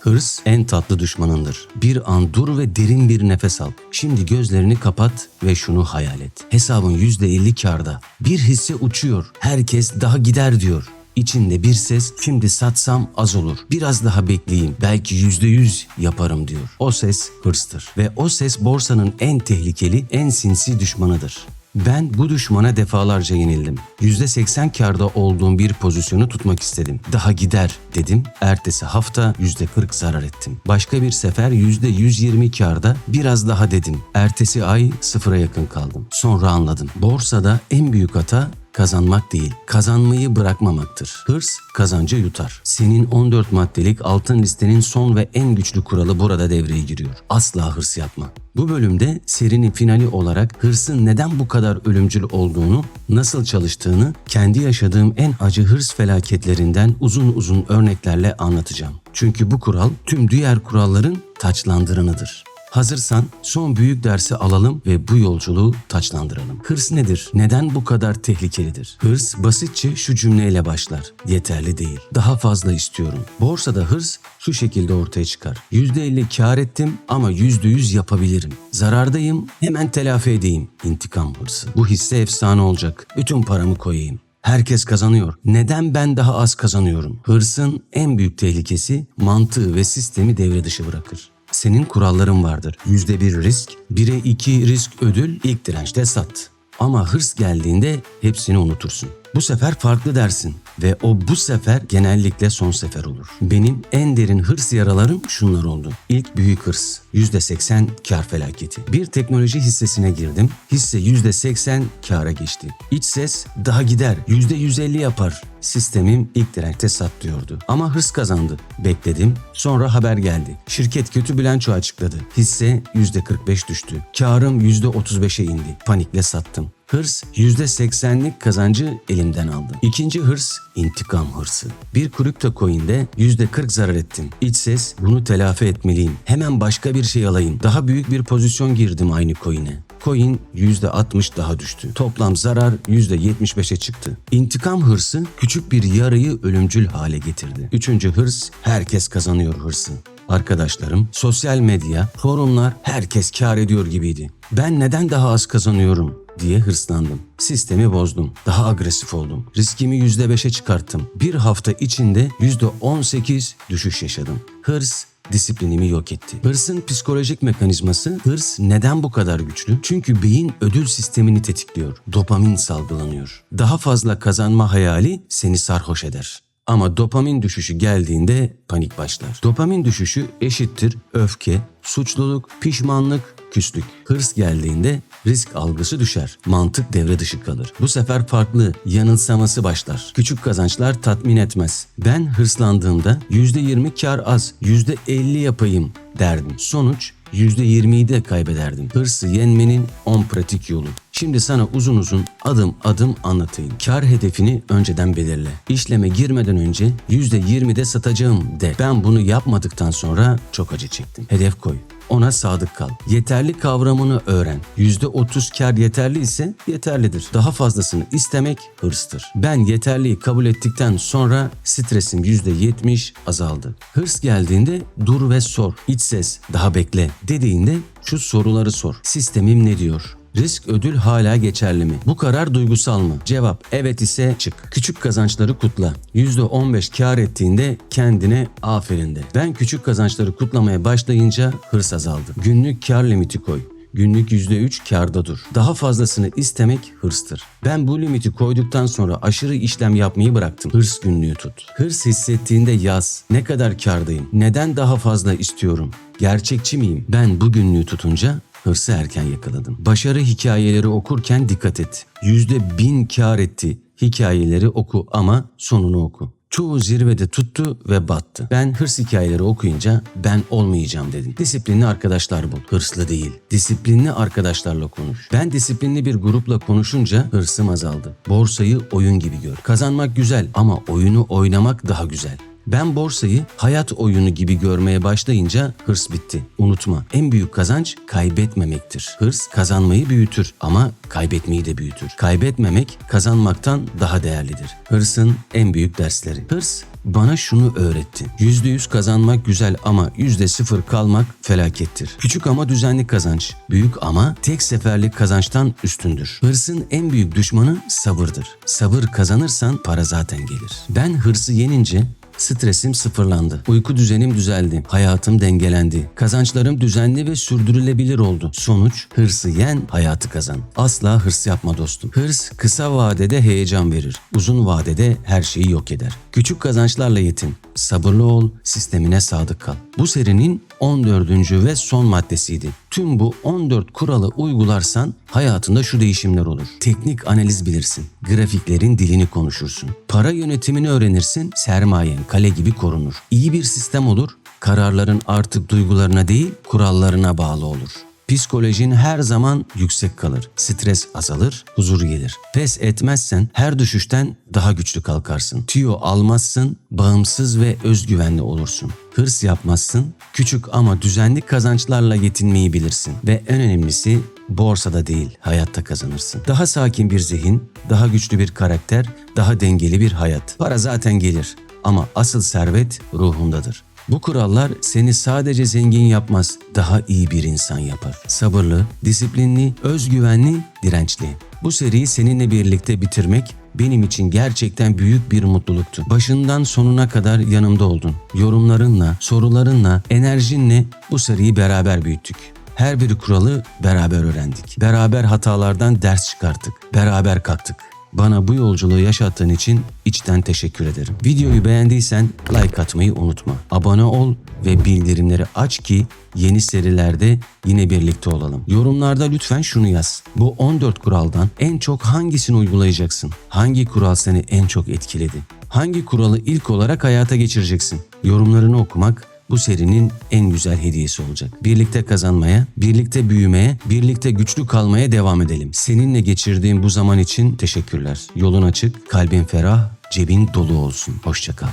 Hırs en tatlı düşmanındır. Bir an dur ve derin bir nefes al. Şimdi gözlerini kapat ve şunu hayal et. Hesabın %50 kârda. Bir hisse uçuyor. Herkes daha gider diyor. İçinde bir ses, şimdi satsam az olur. Biraz daha bekleyeyim. Belki %100 yaparım diyor. O ses hırstır. Ve o ses borsanın en tehlikeli, en sinsi düşmanıdır. Ben bu düşmana defalarca yenildim. %80 kârda olduğum bir pozisyonu tutmak istedim. Daha gider dedim. Ertesi hafta %40 zarar ettim. Başka bir sefer %120 kârda biraz daha dedim. Ertesi ay sıfıra yakın kaldım. Sonra anladım. Borsada en büyük hata kazanmak değil, kazanmayı bırakmamaktır. Hırs kazancı yutar. Senin 14 maddelik altın listenin son ve en güçlü kuralı burada devreye giriyor. Asla hırs yapma. Bu bölümde serinin finali olarak hırsın neden bu kadar ölümcül olduğunu, nasıl çalıştığını, kendi yaşadığım en acı hırs felaketlerinden uzun uzun örneklerle anlatacağım. Çünkü bu kural tüm diğer kuralların taçlandıranıdır. Hazırsan son büyük dersi alalım ve bu yolculuğu taçlandıralım. Hırs nedir? Neden bu kadar tehlikelidir? Hırs basitçe şu cümleyle başlar. Yeterli değil. Daha fazla istiyorum. Borsada hırs şu şekilde ortaya çıkar. %50 kâr ettim ama %100 yapabilirim. Zarardayım, hemen telafi edeyim. İntikam hırsı. Bu hisse efsane olacak. Bütün paramı koyayım. Herkes kazanıyor. Neden ben daha az kazanıyorum? Hırsın en büyük tehlikesi mantığı ve sistemi devre dışı bırakır. Senin kuralların vardır. %1 risk, 1'e 2 risk ödül, ilk dirençte sat. Ama hırs geldiğinde hepsini unutursun. Bu sefer farklı dersin ve o bu sefer genellikle son sefer olur. Benim en derin hırs yaralarım şunlar oldu. İlk büyük hırs, %80 kar felaketi. Bir teknoloji hissesine girdim, hisse %80 kâra geçti. İç ses daha gider, %150 yapar. Sistemim ilk dirençte sat diyordu. Ama hırs kazandı. Bekledim, sonra haber geldi. Şirket kötü bilanço açıkladı. Hisse %45 düştü. Kârım %35'e indi. Panikle sattım. Hırs %80'lik kazancı elimden aldı. İkinci hırs intikam hırsı. Bir kripto coin'de %40 zarar ettim. İç ses bunu telafi etmeliyim. Hemen başka bir şey alayım. Daha büyük bir pozisyon girdim aynı coin'e. Coin %60 daha düştü. Toplam zarar %75'e çıktı. İntikam hırsı küçük bir yarayı ölümcül hale getirdi. Üçüncü hırs herkes kazanıyor hırsı. Arkadaşlarım, sosyal medya, forumlar herkes kâr ediyor gibiydi. Ben neden daha az kazanıyorum diye hırslandım. Sistemi bozdum. Daha agresif oldum. Riskimi %5'e çıkarttım. Bir hafta içinde %18 düşüş yaşadım. Hırs disiplinimi yok etti. Hırsın psikolojik mekanizması, hırs neden bu kadar güçlü? Çünkü beyin ödül sistemini tetikliyor. Dopamin salgılanıyor. Daha fazla kazanma hayali seni sarhoş eder. Ama dopamin düşüşü geldiğinde panik başlar. Dopamin düşüşü eşittir öfke, suçluluk, pişmanlık, küslük. Hırs geldiğinde risk algısı düşer. Mantık devre dışı kalır. Bu sefer farklı, yanılsaması başlar. Küçük kazançlar tatmin etmez. Ben hırslandığımda %20 kar az, %50 yapayım derdim. Sonuç %20'yi de kaybederdim. Hırsı yenmenin 10 pratik yolu. Şimdi sana uzun uzun adım adım anlatayım. Kar hedefini önceden belirle. İşleme girmeden önce %20'de satacağım de. Ben bunu yapmadıktan sonra çok acı çektim. Hedef koy. Ona sadık kal. Yeterli kavramını öğren. %30 kar yeterli ise yeterlidir. Daha fazlasını istemek hırstır. Ben yeterliyi kabul ettikten sonra stresim %70 azaldı. Hırs geldiğinde dur ve sor. İç ses daha bekle dediğinde şu soruları sor. Sistemim ne diyor? Risk ödül hala geçerli mi? Bu karar duygusal mı? Cevap evet ise çık. Küçük kazançları kutla. %15 kar ettiğinde kendine aferin de. Ben küçük kazançları kutlamaya başlayınca hırs azaldı. Günlük kar limiti koy. Günlük %3 kârda dur. Daha fazlasını istemek hırstır. Ben bu limiti koyduktan sonra aşırı işlem yapmayı bıraktım. Hırs günlüğü tut. Hırs hissettiğinde yaz. Ne kadar kârdayım? Neden daha fazla istiyorum? Gerçekçi miyim? Ben bu günlüğü tutunca hırsı erken yakaladım. Başarı hikayeleri okurken dikkat et. %1000 kâr etti. Hikayeleri oku ama sonunu oku. Çoğu zirvede tuttu ve battı. Ben hırs hikayeleri okuyunca ben olmayacağım dedim. Disiplinli arkadaşlar bul. Hırslı değil. Disiplinli arkadaşlarla konuş. Ben disiplinli bir grupla konuşunca hırsım azaldı. Borsayı oyun gibi gör. Kazanmak güzel ama oyunu oynamak daha güzel. Ben borsayı hayat oyunu gibi görmeye başlayınca hırs bitti. Unutma, en büyük kazanç kaybetmemektir. Hırs kazanmayı büyütür ama kaybetmeyi de büyütür. Kaybetmemek kazanmaktan daha değerlidir. Hırsın en büyük dersleri. Hırs bana şunu öğretti. %100 kazanmak güzel ama %0 kalmak felakettir. Küçük ama düzenli kazanç, büyük ama tek seferlik kazançtan üstündür. Hırsın en büyük düşmanı sabırdır. Sabır kazanırsan para zaten gelir. Ben hırsı yenince stresim sıfırlandı. Uyku düzenim düzeldi. Hayatım dengelendi. Kazançlarım düzenli ve sürdürülebilir oldu. Sonuç, hırsı yen, hayatı kazan. Asla hırs yapma dostum. Hırs kısa vadede heyecan verir. Uzun vadede her şeyi yok eder. Küçük kazançlarla yetin. Sabırlı ol, sistemine sadık kal. Bu serinin 14. ve son maddesiydi. Tüm bu 14 kuralı uygularsan hayatında şu değişimler olur. Teknik analiz bilirsin. Grafiklerin dilini konuşursun. Para yönetimini öğrenirsin. Sermayen kale gibi korunur. İyi bir sistem olur. Kararların artık duygularına değil, kurallarına bağlı olur. Psikolojin her zaman yüksek kalır. Stres azalır, huzur gelir. Pes etmezsen her düşüşten daha güçlü kalkarsın. Tüyo almazsın, bağımsız ve özgüvenli olursun. Hırs yapmazsın, küçük ama düzenli kazançlarla yetinmeyi bilirsin. Ve en önemlisi borsada değil, hayatta kazanırsın. Daha sakin bir zihin, daha güçlü bir karakter, daha dengeli bir hayat. Para zaten gelir ama asıl servet ruhundadır. Bu kurallar seni sadece zengin yapmaz, daha iyi bir insan yapar. Sabırlı, disiplinli, özgüvenli, dirençli. Bu seriyi seninle birlikte bitirmek benim için gerçekten büyük bir mutluluktu. Başından sonuna kadar yanımda oldun. Yorumlarınla, sorularınla, enerjinle bu seriyi beraber büyüttük. Her bir kuralı beraber öğrendik. Beraber hatalardan ders çıkarttık. Beraber kalktık. Bana bu yolculuğu yaşattığın için içten teşekkür ederim. Videoyu beğendiysen like atmayı unutma. Abone ol ve bildirimleri aç ki yeni serilerde yine birlikte olalım. Yorumlarda lütfen şunu yaz. Bu 14 kuraldan en çok hangisini uygulayacaksın? Hangi kural seni en çok etkiledi? Hangi kuralı ilk olarak hayata geçireceksin? Yorumlarını okumak bu serinin en güzel hediyesi olacak. Birlikte kazanmaya, birlikte büyümeye, birlikte güçlü kalmaya devam edelim. Seninle geçirdiğim bu zaman için teşekkürler. Yolun açık, kalbin ferah, cebin dolu olsun. Hoşça kal.